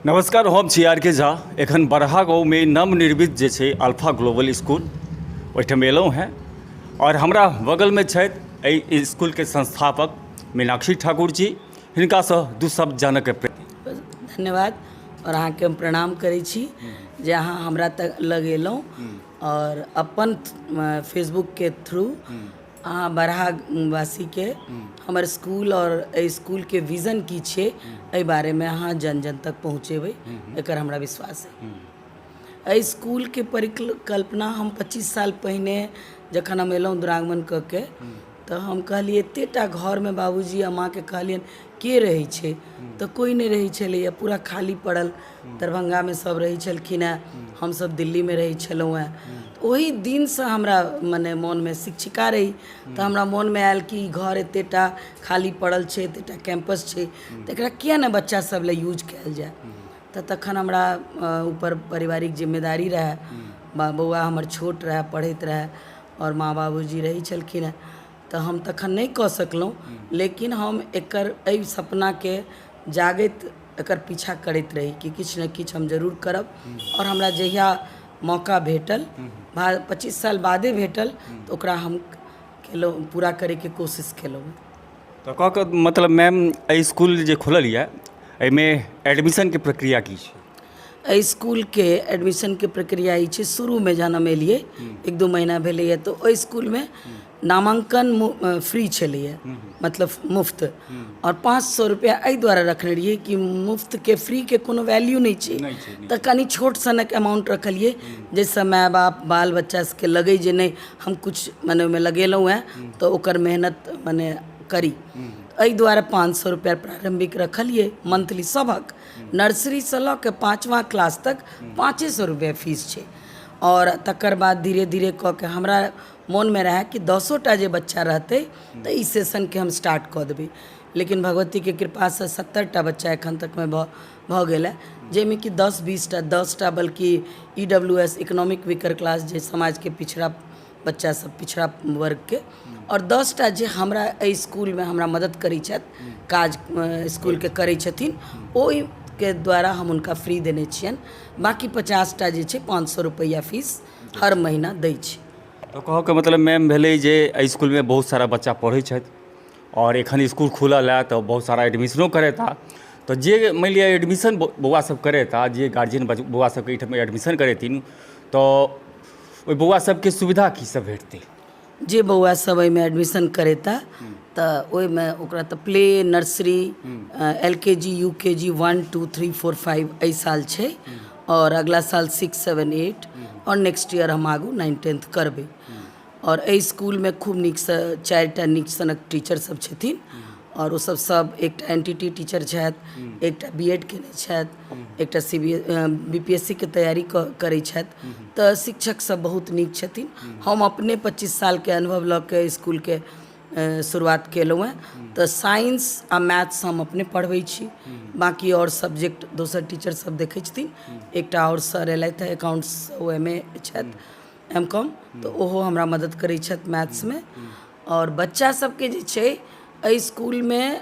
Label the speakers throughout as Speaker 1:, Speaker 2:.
Speaker 1: नमस्कार, हम छी आर के झा। एखन बरहा गाँव में नवनिर्मित जे छै अल्फा ग्लोबल स्कूल ओहिठाम एलहुँ हैं और हमरा बगल में छथि एहि स्कूल के संस्थापक मीनाक्षी ठाकुर जी। हिनकासँ दू शब्द जानऽ के
Speaker 2: धन्यवाद और अहाँ के हम प्रणाम करै छी जे अहाँ हमरा तक लग एलहुँ और अपन फेसबुक के थ्रू अहाँ बरहा वासी के हमर स्कूल और एहि स्कूल के विजन की छै एहि बारे में अहाँ जन जन तक पहुँचेबै, एकर हमरा विश्वास है। एहि स्कूल के परिकल्पना हम 25 साल पहिने जखन हम एलहुँ दुरागमन कऽ के तो हम कहलिए एतेटा घर में बाबूजी आ माँ के कहलियन के रही छे तो कोई नहीं रही छलैया, पूरा खाली पड़ल। दरभंगा में सब रही छलखिन हैं, हम सब दिल्ली में रही छलहुँ हैं। ओही दिन से हमरा मने मन में शिक्षिका रही तो हमरा मन में आयल कि घर एतेटा खाली पड़ल छे, एतेटा कैंपस छे तो एकरा किया ने बच्चा सब ले यूज कयल जाए। तो तखन हमरा ऊपर पारिवारिक जिम्मेदारी रहे, बौआ हमर छोट रहे, पढ़ैत रहे और माँ बाबूजी रही छलखिन हैं तो हम तखन नहीं कह सकलहुँ, लेकिन हम एकर एहि सपना के जागैत एकर पीछा करैत रही कि किछु ने किछु हम जरूर करब। और हमरा जहिया मौका भेटल 25 साल बादे भेटल तो ओकरा हम केलहुँ, पूरा करे के कोशिश केलहुँ।
Speaker 1: तो कह मतलब मैम एहि स्कूल जे खुलल यऽ एहिमे एडमिशन के प्रक्रिया की छै?
Speaker 2: एहि स्कूल के एडमिशन के प्रक्रिया ई छै, शुरू में जहन हम एलिए 1-2 महीना भेलैए तो ओहि स्कूल में नामांकन फ्री छलैए, मतलब मुफ्त। और 500 रुपया एहि दुआरे रखने रहिए कि मुफ्त के फ्री के कोनो वैल्यू नहीं छै तो कनी छोट सनक अमाउंट रखलिए जैसे माय बाप बाल बच्चा के लगे जे नहीं हम कुछ मने में लगेलहुँ हैं तो ओकर मेहनत मने करी। एहि दुआरे 500 रुपया प्रारंभिक रखलिए मंथली सबक। नर्सरी से लऽ के 5वां क्लास तक 500 रुपया फीस छै। और तकर बाद धीरे धीरे कऽ के हमरा मन में रहे कि 10टा जे बच्चा रहते तो ई सेशन के हम स्टार्ट कऽ देबै, लेकिन भगवती के कृपा से 70टा बच्चा एखन तक में भऽ गेल है, जाहिमे कि 10-20टा 10टा बल्कि EWS इकोनॉमिक वीकर क्लास जे समाज के पिछड़ा बच्चा सब, पिछड़ा वर्ग के, और 10टा जे हमरा एहि स्कूल में हमरा मदद करै छथि, काज स्कूल के करै छथिन, ओहि के द्वारा हम उनका फ्री देने छियन। बाकी 50टा जे छै 500 रुपया फीस हर महीना दै छी।
Speaker 1: तो कहो के मतलब मैम भेलै जे एहि स्कूल में बहुत सारा बच्चा पढ़ै छथि और एखन स्कूल खुलल है तो बहुत सारा एडमिशनो करेता। तो जे मान लिया एडमिशन बौआ सब करेता, जे गार्जियन बौआ सबके एहिठाम एडमिशन करेथिन तो ओहि बौआ सबके सुविधा की सब भेटतै?
Speaker 2: जे बौआ सब एहिमे एडमिशन करेता तो ओहिमे ओकरा तो प्ले, नर्सरी, LKG, UKG 1, 2, 3, 4, 5 एहि साल छै और अगला साल 6, 7, 8 और नेक्स्ट ईयर हम आगू 9, 10th करबै। और एहि स्कूल में खूब नीक से 4टा नीक सनक टीचर सब छथिन और वो सब एकटा एनटीटी टीचर छथि, एकटा BEd केने छथि, एकटा BPSC के तैयारी करै छथि। तो शिक्षक सब बहुत नीक छथिन। हम अपने 25 साल के अनुभव लऽ के स्कूल के शुरुआत केलहुँ हैं। तो साइंस आ मैथ्स हम अपने पढ़बै छी, बाकी और सब्जेक्ट दोसर टीचर सब देखै छथिन। एकटा और सर एलथि है अकाउंट्स, ओ MA छथि, MCOM, तो ओहो हमरा मदद करै छथि मैथ्स में। और बच्चा सबके जे छै एहि स्कूल में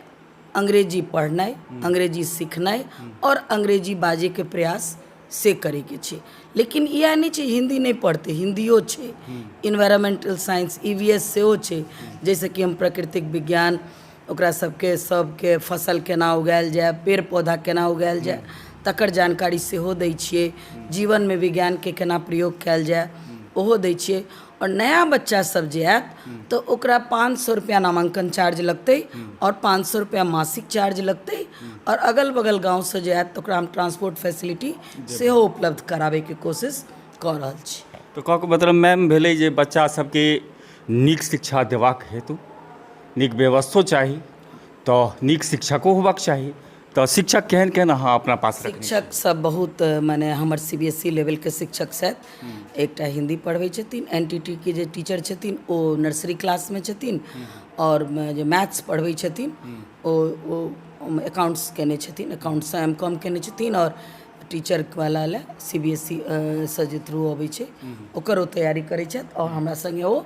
Speaker 2: अंग्रेजी पढ़नाइ, अंग्रेजी सीखनाइ और अंग्रेजी बाजे के प्रयास से करे के छै। लेकिन यह नहीं छै हिंदी नहीं पढ़ते, हिंदियो छै, इन्वायरमेंटल साइंस EVS सेहो छै, जैसे कि हम प्राकृतिक विज्ञान ओकरा सबके फसल केना उगायल जाए, पेड़ पौधा केना उगायल जाए तकर जानकारी सेहो दै छियै। जीवन में विज्ञान के केना प्रयोग कयल जाए ओहो दै छियै। और नया बच्चा सब जे आयत तो ओकरा 500 रुपया नामांकन चार्ज लगते और 500 रुपया मासिक चार्ज लगते। और अगल बगल गांव से जे आयत तो ओकरा हम ट्रांसपोर्ट फैसिलिटी सेहो उपलब्ध कराबे के कोशिश कर रहल छी।
Speaker 1: तो कह के मतलब मैम भेलै जे बच्चा सबके नीक शिक्षा देबाक हेतु नीक व्यवस्थो चाही तो नीक शिक्षको होबाक चाही। तो शिक्षक केहन केहन अहाँ अपना पास रखने?
Speaker 2: शिक्षक सब बहुत माने हमर CBSE लेवल के शिक्षक छथि। एकटा हिंदी पढ़बै छथिन, NTT के जे टीचर छथिन ओ नर्सरी क्लास में छथिन, और जे मैथ्स पढ़बै छथिन ओ अकाउंट्स केने छथिन, अकाउंट्स से MCOM केने छथिन। और टीचर वाला ले CBSE से जे थ्रू अबै छै ओकर ओ तैयारी करै छथि और हमरा संगे ओ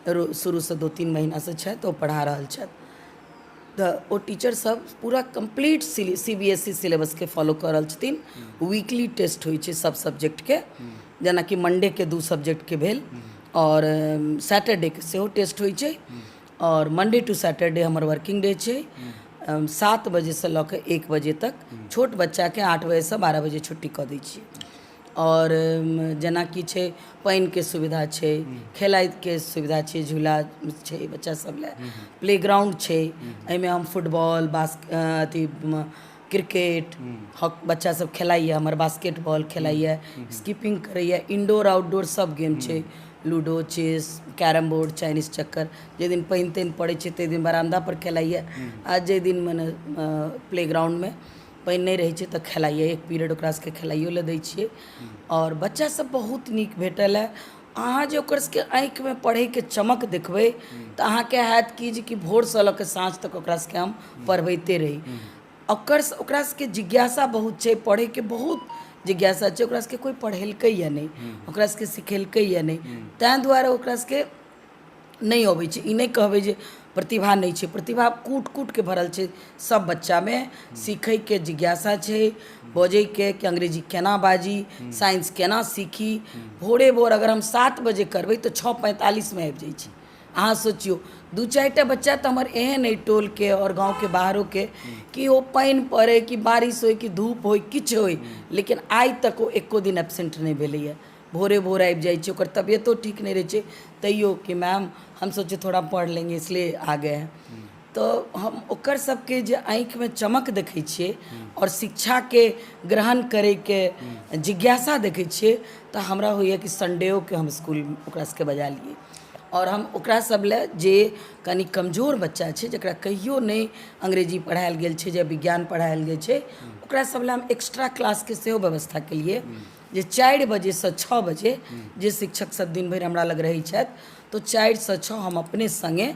Speaker 2: शुरू से 2-3 महीना से छथि, ओ पढ़ा रहल छथि। ओ टीचर सब पूरा कंप्लीट CBSE सिलेबस के फॉलो कर रहल छथिन। वीकली टेस्ट होइ छै सब सब्जेक्ट के, जेना कि मंडे के 2 सब्जेक्ट के भेल और सैटरडे के सेहो टेस्ट होइ छै। और मंडे टू सैटरडे हमर वर्किंग डे छै, 7 बजे से लऽ के 1 बजे तक। छोट बच्चा के 8 बजे से 12 बजे छुट्टी कऽ दै छियै। और जेना कि छै पानि के सुविधा छै, खेलाइ के सुविधा छै, झूला छै बच्चा सब ले, प्लेग्राउंड छै, एहिमे हम फुटबॉल अथी क्रिकेट बच्चा सब खेलाइए, हमर बास्केटबॉल खेलाइए, स्किपिंग करैए, इंडोर आउटडोर सब गेम छै, ludo, chess, carrom board, Chinese checkers. जे दिन पानि तानि पड़ै छै ताहि दिन बरामदा पर खेलाइए, आ जे दिन मने प्लेग्राउंड में पानि नहीं रहै छै तऽ खेलाइए, 1 पीरियड ओकरा सबके खेलाइयो लए दै छियै। और बच्चा सब बहुत नीक भेटल है। अहाँ जे ओकर सबके आँखि में पढ़े के चमक देखबै तऽ अहाँके हैत कि भोर से लऽ के साँझ तक ओकरा सबके हम पढ़बैते रही। ओकरा सबके जिज्ञासा बहुत छै, पढ़े के बहुत जिज्ञासा छै। ओकरा सबके कोई पढ़ेलकै या नहीं, ओकरा सबके सिखेलकै या नहीं, ताहि दुआरे ओकरा सबके नहीं अबै छै। ई नहीं कहबै जे प्रतिभा नहीं छै, प्रतिभा कूट कूट के भरल छै सब बच्चा में। सीखै के जिज्ञासा छै, बजै के कि अंग्रेजी केना बाजी, साइंस केना सीखी। भोरे भोर अगर हम 7 बजे करबै तो 6:45 में आबि जाइ छी। अहाँ सोचियो 2-4 टा बच्चा तो हमर एहन अइ टोल के और गाँव के बाहरों के कि वो पानि पड़े कि बारिश हो कि धूप हो किछ हो, लेकिन आइ तक वो एको दिन एब्सेंट नहीं भेलैए। भोरे भोर आबि जाइ छै। ओकर तबियतो ठीक नहीं रहै छै, तैयो कि मैम हम सोचे थोड़ा पढ़ लेंगे इसलिए आ गए हैं। तो हम ओकर सबके जे आँखि में चमक देखै छियै और शिक्षा के ग्रहण करे के जिज्ञासा देखै छियै तऽ हमरा होइए कि संडेओ के हम स्कूल ओकरा सबके बजा लिए। और हम ओकरा सब ले जे कनी कमजोर बच्चा छै, जकरा कहियो नहीं अंग्रेजी पढ़ायल गेल छै या विज्ञान पढ़ायल गेल छै, ओकरा सब ले हम एक्स्ट्रा क्लास के सेहो व्यवस्था केलिए। जे 4 बजे से 6 बजे जे शिक्षक सब दिन भर हमरा लग रहै छथि, तो 4 से 6 हम अपने संगे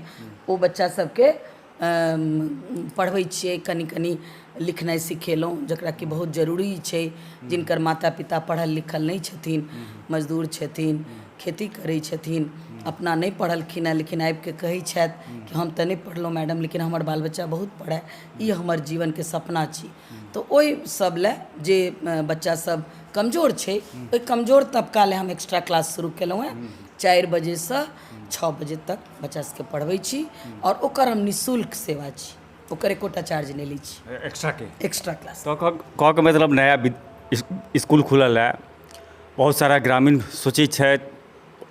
Speaker 2: ओ बच्चा सबके पढ़बै छियै। कनी कनी लिखनाइ सिखेलहुँ, जकरा कि बहुत जरूरी छै, जिनकर माता पिता पढ़ल लिखल नहीं छथिन, मजदूर छथिन, खेती करै छथिन, अपना नहीं पढ़लखिन हैं, लेकिन आबि के कहै छथि कि हम तऽ नहीं पढ़लहुँ मैडम, लेकिन हमर बाल बच्चा बहुत पढ़ै, ई हमर जीवन के सपना छी। तो ओहि सब ले जे बच्चा सब कमजोर छै, ओहि कमजोर तबका ले हम एक्स्ट्रा क्लास शुरू केलहुँ हैं। 4 बजे से 6 बजे तक बच्चा सबके पढ़बै छी और ओकर हम निःशुल्क सेवा छी, ओकर एकोटा चार्ज नहीं लै छी। एक्स्ट्रा क्लास
Speaker 1: तो कह के मतलब नया स्कूल खुलल है, बहुत सारा ग्रामीण सोचै छथि,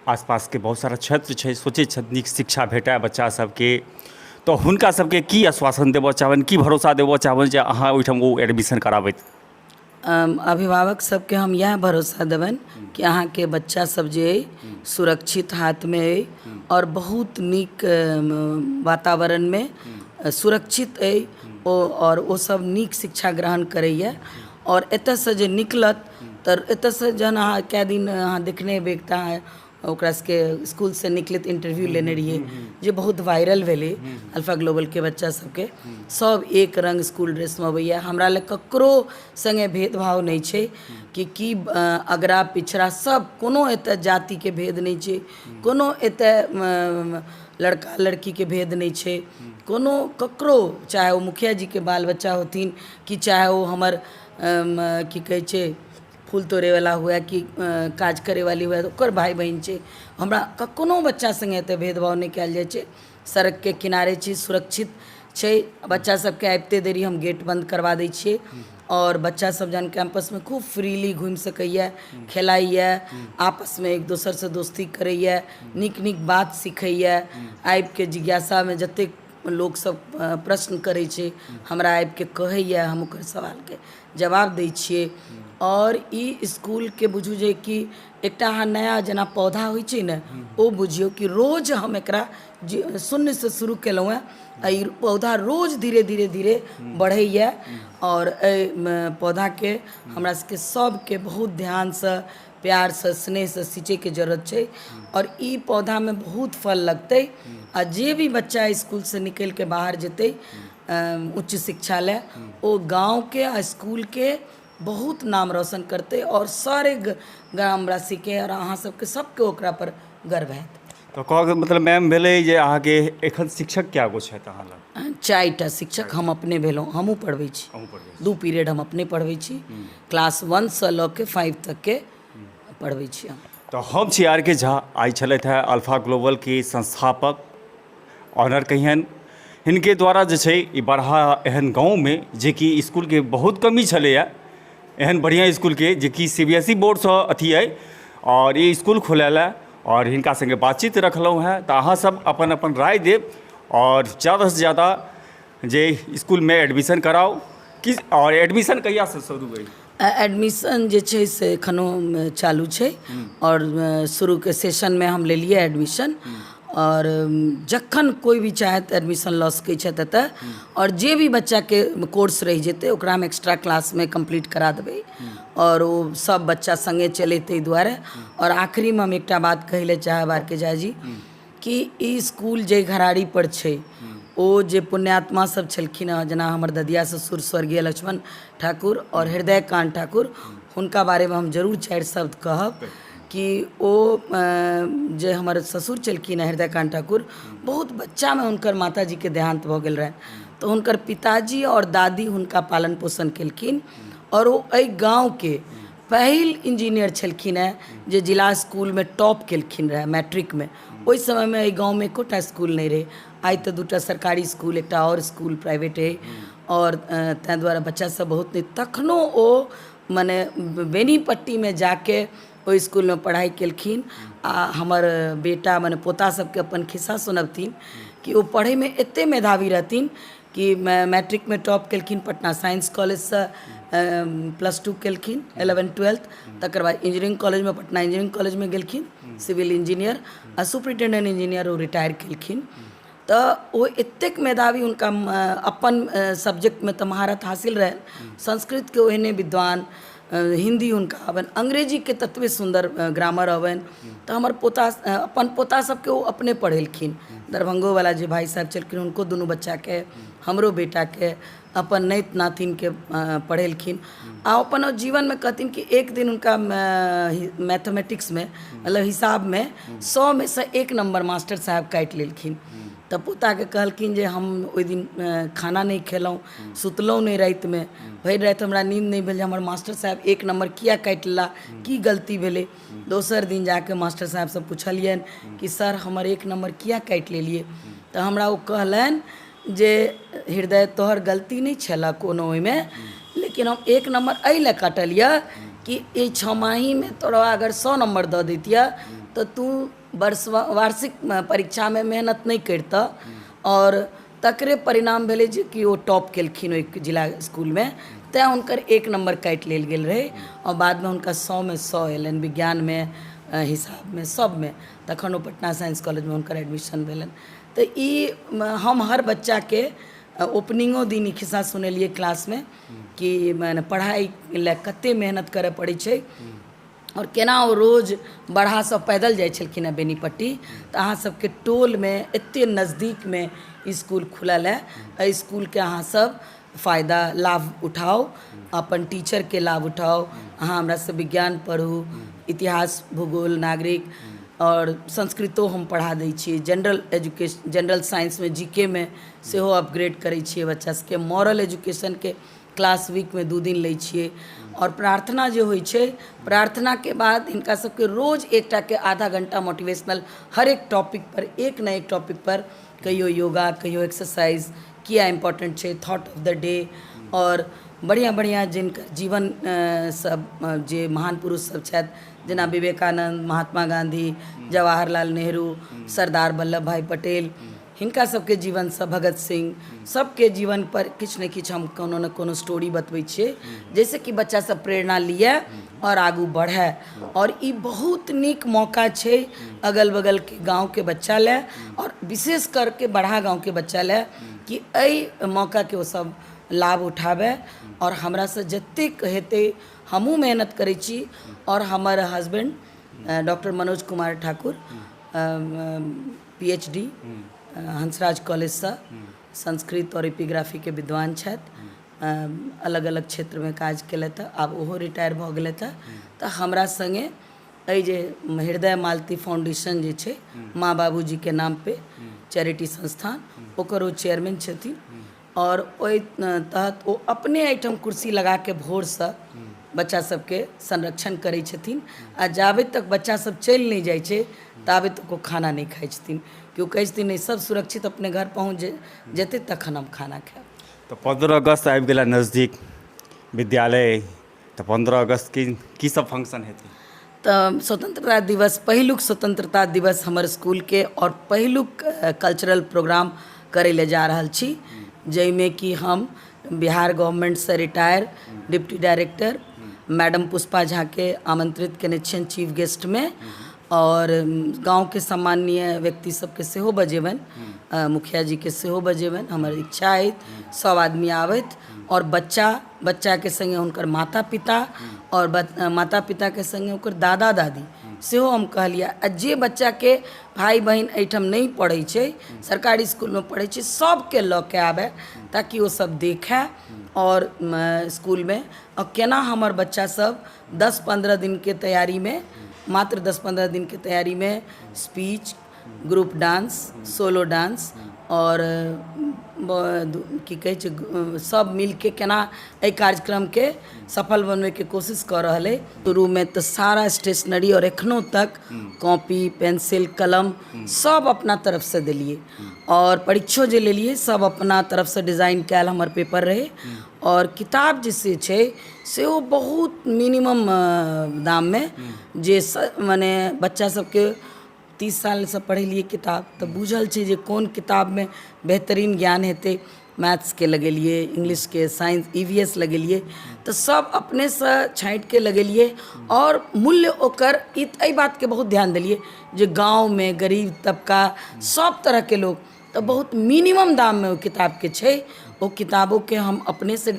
Speaker 1: आसपास के बहुत सारा क्षेत्र छै सोचै छथि नीक शिक्षा भेटय बच्चा सबके, तो हुनका सबके की आश्वासन देबऽ चाहबनि, की भरोसा देबऽ चाहबनि जे अहाँ ओहिठाम ओ एडमिशन कराबैत?
Speaker 2: अभिभावक सबके हम यह भरोसा देबनि कि अहाँके बच्चा सब जे अइ सुरक्षित हाथ में अइ और बहुत नीक वातावरण में सुरक्षित अइ और वो सब नीक शिक्षा ग्रहण करैए। और एतऽ से जे निकलत तऽ एतऽ से जहन अहाँ कए दिन अहाँ देखने हेबै, एकटा ओकरा सबके स्कूल से निकलैत इंटरव्यू लेने रहिए जे बहुत वायरल भेलै, अल्फा ग्लोबल के बच्चा सबके सब एक रंग स्कूल ड्रेस में अबैए। हमरा लग ककरो संगे भेदभाव नहीं छै कि अगरा पिछड़ा सब, कोनो एतऽ जाति के भेद नहीं छै, कोनो एतऽ लड़का लड़की के भेद नहीं छै, कोनो ककरो, चाहे वो मुखिया जी के बाल बच्चा होथिन कि चाहे वो हमर की कहै छै फूल तोड़े वाला हुए कि काज करे वाली हुए, ओकर भाई बहन छै। हमरा कोनो बच्चा संगे एतऽ भेदभाव नहीं कयल जाइ छै। सड़क के किनारे छी, सुरक्षित छै, बच्चा सबके आबिते देरी हम गेट बंद करवा दै छियै और बच्चा सब जहन कैंपस में खूब फ्रीली घूमि सकैए, खेलाइए, आपस में एक दोसर से दोस्ती करैए, नीक नीक बात सिखैए। आबि के जिज्ञासा में जतेक लोग सब प्रश्न करै छै, हमरा आबि के कहैए, हम ओकर सवाल के जवाब दै छियै। और ई स्कूल के बुझू जे कि एकटा अहाँ नया जेना पौधा होइ छै ने, ओ बुझियो कि रोज हम एकरा शून्य से शुरू केलहुँ हैं, ई पौधा रोज धीरे धीरे धीरे बढ़ैए। और पौधा के हमरा सबके सबके बहुत ध्यान से, प्यार से, स्नेह से सींचे के जरूरत छै और ई पौधा में बहुत फल लगतै। आ जे भी बच्चा स्कूल से निकल के बाहर जेतै उच्च शिक्षा ले, ओ गाँव के आ स्कूल के बहुत नाम रोशन करते और सारे ग्रामवासी के और अहाँ सबके सबके ओकरा पर गर्व हैत।
Speaker 1: तो कहके मतलब मैम भेलै जे अहाँके एखन शिक्षक कए गो छथि अहाँ लग?
Speaker 2: 4टा शिक्षक हम अपने भेलहुँ, हमहूँ पढ़बै छी।
Speaker 1: अहूँ पढ़बै
Speaker 2: 2 पीरियड हम अपने पढ़बै छी, क्लास 1 से लऽ के 5 तक के पढ़बै छी हम।
Speaker 1: तो हम छी आर के झा, आइ छलथि है अल्फा ग्लोबल के संस्थापक, ऑनर कहियन। हिनके द्वारा जे छै ई बरहा एहन गाँवमे जे कि इसकुलके बहुत कमी छलैए, एहन बढ़िया इसकुलके जे कि CBSE बोर्डसँ अथी अइ, और ई इसकुल खोलैलए और हिनका संगे बातचीत रखलहुँ हैं। तऽ अहाँ सब अपन अपन राय देब और ज़्यादासँ ज़्यादा जे इसकुलमे एडमिशन कराउ कि, और एडमिशन कहियासँ शुरू अइ?
Speaker 2: एडमिशन जे छै से एखनो चालू छै, और शुरूके सेशनमे हम लेलिए एडमिशन, और जखन कोई भी चाहे तऽ एडमिशन लऽ सकै छथि एतऽ, और जे भी बच्चाके कोर्स रहि जेतै ओकरा हम एक्स्ट्रा क्लासमे कंप्लीट करा देबै, और ओ सब बच्चा संगे चलै ताहि दुआरे। और आखिरीमे हम एकटा बात कहै लए चाहब आर के झा जी, कि ई इसकुल जे घराड़ी पर छै, ओ जे पुण्यात्मा सब छलखिन हँ, जेना हमर ददिया ससुर स्वर्गीय लक्ष्मण ठाकुर और हृदयकांत ठाकुर, हुनका बारेमे हम जरूर 4 शब्द कहब। कि ओ जे हमर ससुर छलखिन हृदयकांत ठाकुर, बहुत बच्चामे हुनकर माताजीके देहांत भऽ गेल रहनि, तऽ हुनकर पिताजी और दादी हुनका पालन पोषण केलखिन, और ओ एहि गाँवके पहिल इंजीनियर छलखिन हेँ जे जिला स्कूलमे टॉप केलखिन रहए मैट्रिकमे। ओहि समयमे एहि गाँवमे एकोटा स्कूल नहि रहै। आइ तऽ 2टा सरकारी स्कूल, एकटा और स्कूल प्राइवेट अइ, और ताहि दुआरे बच्चासब बहुत नहि, तखनो ओ मने बेनीपट्टीमे जाके ओहि इसकुलमे पढ़ाइ केलखिन। आ हमर बेटा मने पोता सबके अपन खिस्सा सुनबथिन कि ओ पढ़ैमे एतेक मेधावी रहथिन कि मैट्रिकमे टॉप केलखिन, पटना साइंस कॉलेजसँ +2 केलखिन 11-12, तकर बाद इंजीनियरिंग कॉलेजमे, पटना इंजीनियरिंग कॉलेजमे गेलखिन सिविल इंजीनियर, आ सुपरिटेंडेंट इंजीनियर ओ रिटायर केलखिन। तऽ ओ एतेक मेधावी, हुनका अपन सब्जेक्टमे तऽ महारत हासिल रहनि, संस्कृतके ओहने विद्वान, हिंदी हुनका अबनि, अंग्रेजीके ततबे सुंदर ग्रामर अबनि। तऽ हमर पोता, अपन पोता सबके ओ अपने पढ़ेलखिन, दरभंगोवला जे भाई साहब छलखिन हुनको दुनू बच्चाके, हमरो बेटाके, अपन नाति नातिनके पढ़ेलखिन। आ अपन जीवनमे कहथिन कि एक दिन हुनका मैथमेटिक्समे, मतलब हिसाबमे 100 में से 1 नंबर मास्टर साहब काटि लेलखिन। तऽ पोताके कहलखिन जे हम ओहि दिन खाना नहि खेलहुँ, सुतलहुँ नहि रातिमे, भरि राति हमरा नींद नहि भेल जे हमर मास्टर साहब 1 नंबर किया काटि लेला, की गलती भेलै। दोसर दिन जाके मास्टर साहबसँ पुछलियनि कि सर हमर 1 नंबर किया काटि लेलिए। तऽ हमरा ओ कहलनि जे हृदय तोहर गलती नहि छलऽ कोनो ओहिमे, लेकिन हम 1 नंबर एहि लए काटलिए कि एहि 6 माहीमे तोरा अगर 100 नंबर दऽ दैतिए तऽ तू वार्षिक परीक्षामे मेहनत नहीं करितऽ, और तकरे परिणाम भेलै जे कि ओ टॉप केलखिन ओहि जिला स्कूलमे, तैँ हुनकर 1 नंबर काटि लेल गेल रहै, और बादमे हुनका 100 में 100 एलनि, विज्ञानमे, हिसाबमे, सबमे। तखन ओ पटना साइंस कॉलेजमे हुनकर एडमिशन भेलनि। तऽ ई हम हर बच्चाके ओपनिंगो दिन ई खिस्सा सुनेलिए क्लासमे कि मने पढ़ाई लए कतेक मेहनत करऽ पड़ै छै, और केना ओ रोज बरहासँ पैदल जाइ छलखिन हेँ बेनीपट्टी। तऽ अहाँ सबके टोलमे एतेक नजदीकमे इसकुल खुलल है, एहि इसकुलके अहाँ सब फ़ायदा लाभ उठाउ, अपन टीचरके लाभ उठाउ। अहाँ हमरासँ विज्ञान पढ़ू, इतिहास, भूगोल, नागरिक, और संस्कृतो हम पढ़ा दै छियै, जनरल एजुकेशन, जनरल साइंसमे GK में सेहो अपग्रेड करै छियै बच्चा सबके, मॉरल एजुकेशनके क्लास वीकमे 2 दिन लै छियै। और प्रार्थना जे होइ छै, प्रार्थनाके बाद हिनका सबके रोज एकटा के आधा घंटा मोटिवेशनल, हर एक टॉपिक पर, एक न एक टॉपिक पर, कहियो योगा, कहियो एक्सरसाइज, किया इम्पोर्टेंट छै, थॉट ऑफ द डे, और बढ़िया बढ़िया जिनकर जीवन सब जे महान पुरुष सब छथि, जेना विवेकानंद, महात्मा गांधी, जवाहरलाल नेहरू, सरदार वल्लभ भाई पटेल, हिनका सबके जीवनसँ, भगत सिंह, सबके जीवन पर किछु ने किछु हम कोनो न कोनो स्टोरी बतबै छियै, जैसे कि बच्चा सब प्रेरणा लिअ और आगू बढ़ै। और ई बहुत नीक मौका छै अगल बगल के गाँव के बच्चा लए, और विशेष करके बड़ा गाँव के बच्चा लए, कि एहि मौका के ओ सब लाभ उठाबै। और हमरासँ जतेक हेतै हमहूँ मेहनत करै छी, और हमर husband doctor Manoj Kumar Thakur PhD Hansraj कॉलेजसँ संस्कृत और एपिग्राफीके विद्वान छथि, अलग अलग क्षेत्रमे काज केलथि, आब ओहो रिटायर भऽ गेलथि। तऽ हमरा सङ्गे एहि जे हृदय मालती फाउंडेशन जे छै माँ बाबूजी के नाम पे चैरिटी संस्थान, ओकर ओ चेयरमैन छथिन। और ओहि तहत ओ अपने एहिठाम कुर्सी लगा के भोर से बच्चा सबके संरक्षण करै छथिन। आ जाबे तक बच्चा सब चलि नहीं जाइ छै ताबे तक वो खाना नहीं खाइ छथिन, कि वो कहै छथिन नहीं सब सुरक्षित अपने घर पहुँच जेतै तखन हम खाना खाएब।
Speaker 1: तो 15 अगस्त आबि गेला नज़दीक विद्यालय, तो 15 अगस्त की सब फंक्शन हेतै?
Speaker 2: तो स्वतंत्रता दिवस, पहिलुक स्वतंत्रता दिवस हमर स्कूल के और पहिलुक कल्चरल प्रोग्राम करे ले जा रहल छी, जाहिमे कि हम बिहार गवर्नमेंट से retire deputy director madam Pushpa Jha के आमंत्रित केने छियनि चीफ गेस्ट में। और गांव के सम्माननीय व्यक्ति सबके सेहो बजेबनि, मुखिया जी के सेहो बजेबनि। हमर इच्छा है सब आदमी आबथि और बच्चा के संगे हुनकर माता पिता और माता पिता के संगे ओकर दादा दादी सेहो हम कहलिए। आ जे बच्चा के भाई बहन एहिठाम नहीं पढ़ै छै, सरकारी स्कूल में पढ़ै छै, सबके लऽ के आबे ताकि वो सब देखे और स्कूल में और केना हमर बच्चा सब 10-15 दिन के तैयारी में, मात्र 10-15 दिन के तैयारी में speech, group dance, solo dance और की कहै छै सब मिल के केना एहि कार्यक्रम के सफल बनवे के कोशिश कर रहा है। शुरू में तो सारा स्टेशनरी और एखनों तक कॉपी पेंसिल कलम सब अपना तरफ से दिलिए और परीक्षो जे लेलिए सब अपना तरफ से डिज़ाइन कैल हमर पेपर रहे। और किताब जैसे छै से वो बहुत मिनिमम दाम में जे माने बच्चा सबके 30 साल से पढ़े लिए किताब तो बुझल छै जे कोन किताब में बेहतरीन ज्ञान हेतै। मैथ्स के लगेलिए, इंग्लिश के, साइंस EVS लगेलिए, तो सब अपने से छाँट के लगेलिए। और मूल्य ओकर एहि बात के बहुत ध्यान दिलिए जे गांव में गरीब तबका सब तरह के लोग तो बहुत मिनिमम दाम में वो किताब के छै। वो किताबों के हम अपने से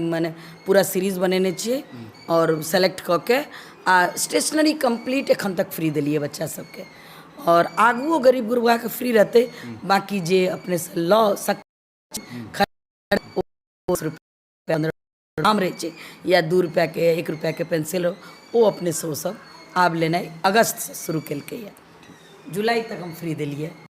Speaker 2: माने पूरा सीरीज बनेने छिए और सेलेक्ट कऽ के आ स्टेशनरी कंप्लीट एखन तक फ्री दिलिए बच्चा सबके। और आगुओ गरीब गुरबा के फ्री रहते, बाकी जे अपने से लऽ सक दाम रहे छै या 2 रुपया के 1 रुपया के पेंसिल हो, वो अपने से वो सब आब लेनाइ अगस्त से शुरू केलकै, जुलाई तक हम फ्री दिलिए।